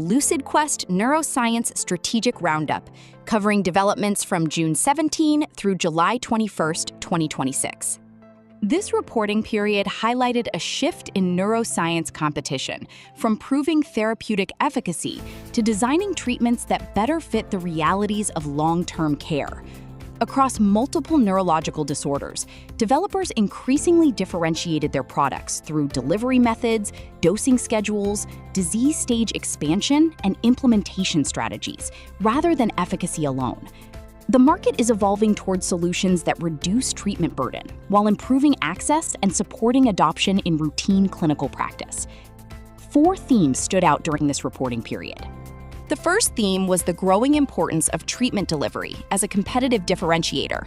LucidQuest Neuroscience Strategic Roundup, covering developments from June 17 through July 21, 2026. This reporting period highlighted a shift in neuroscience competition, from proving therapeutic efficacy to designing treatments that better fit the realities of long-term care. Across multiple neurological disorders, developers increasingly differentiated their products through delivery methods, dosing schedules, disease stage expansion, and implementation strategies, rather than efficacy alone. The market is evolving towards solutions that reduce treatment burden while improving access and supporting adoption in routine clinical practice. 4 themes stood out during this reporting period. The first theme was the growing importance of treatment delivery as a competitive differentiator.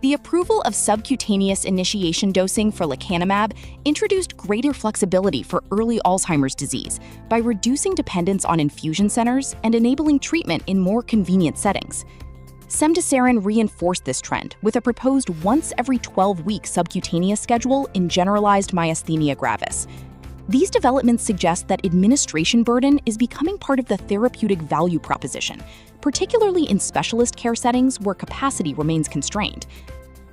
The approval of subcutaneous initiation dosing for lecanemab introduced greater flexibility for early Alzheimer's disease by reducing dependence on infusion centers and enabling treatment in more convenient settings. Cemdisiran reinforced this trend with a proposed once every 12-week subcutaneous schedule in generalized myasthenia gravis. These developments suggest that administration burden is becoming part of the therapeutic value proposition, particularly in specialist care settings where capacity remains constrained.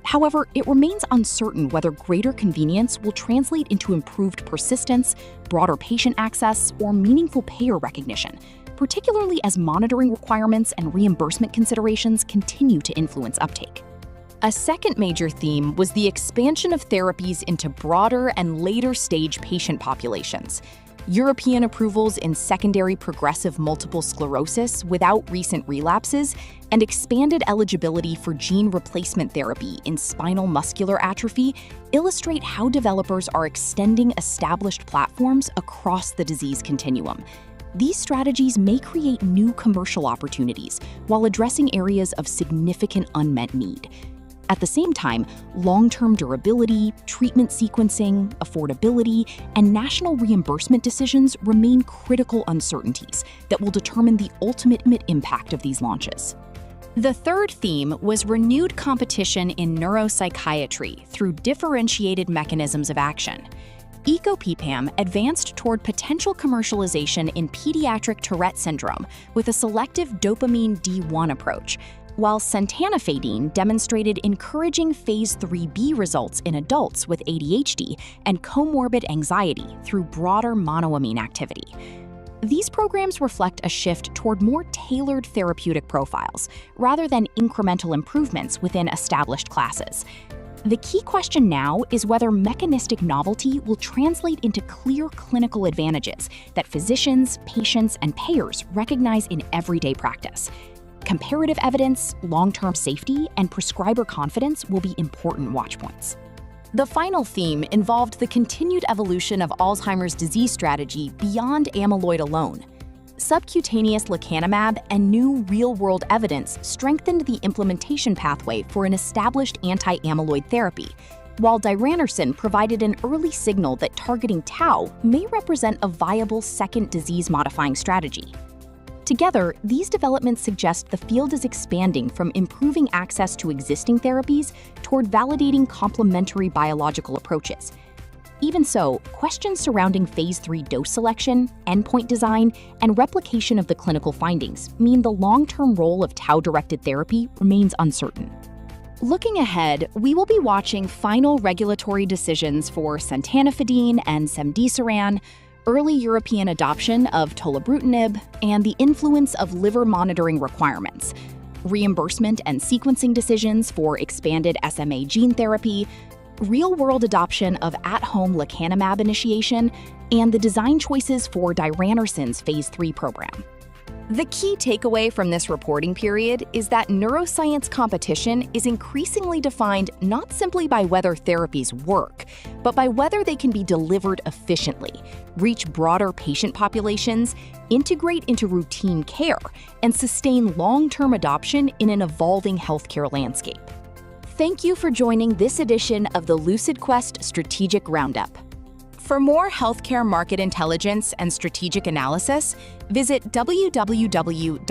However, it remains uncertain whether greater convenience will translate into improved persistence, broader patient access, or meaningful payer recognition, particularly as monitoring requirements and reimbursement considerations continue to influence uptake. A second major theme was the expansion of therapies into broader and later-stage patient populations. European approvals in secondary progressive multiple sclerosis without recent relapses and expanded eligibility for gene replacement therapy in spinal muscular atrophy illustrate how developers are extending established platforms across the disease continuum. These strategies may create new commercial opportunities while addressing areas of significant unmet need. At the same time, long-term durability, treatment sequencing, affordability, and national reimbursement decisions remain critical uncertainties that will determine the ultimate impact of these launches. The third theme was renewed competition in neuropsychiatry through differentiated mechanisms of action. Ecopipam advanced toward potential commercialization in pediatric Tourette syndrome with a selective dopamine D1 approach, while centanafadine demonstrated encouraging Phase 3b results in adults with ADHD and comorbid anxiety through broader monoamine activity. These programs reflect a shift toward more tailored therapeutic profiles, rather than incremental improvements within established classes. The key question now is whether mechanistic novelty will translate into clear clinical advantages that physicians, patients, and payers recognize in everyday practice. Comparative evidence, long-term safety, and prescriber confidence will be important watchpoints. The final theme involved the continued evolution of Alzheimer's disease strategy beyond amyloid alone. Subcutaneous lecanemab and new real-world evidence strengthened the implementation pathway for an established anti-amyloid therapy, while diranersen provided an early signal that targeting tau may represent a viable second disease-modifying strategy. Together, these developments suggest the field is expanding from improving access to existing therapies toward validating complementary biological approaches. Even so, questions surrounding Phase 3 dose selection, endpoint design, and replication of the clinical findings mean the long-term role of tau-directed therapy remains uncertain. Looking ahead, we will be watching final regulatory decisions for centanafadine and cemdisiran, early European adoption of tolebrutinib, and the influence of liver monitoring requirements, reimbursement and sequencing decisions for expanded SMA gene therapy, real-world adoption of at-home lecanemab initiation, and the design choices for diranersen's Phase 3 program. The key takeaway from this reporting period is that neuroscience competition is increasingly defined not simply by whether therapies work, but by whether they can be delivered efficiently, reach broader patient populations, integrate into routine care, and sustain long-term adoption in an evolving healthcare landscape. Thank you for joining this edition of the LucidQuest Strategic Roundup. For more healthcare market intelligence and strategic analysis, visit www.lucidquest.com.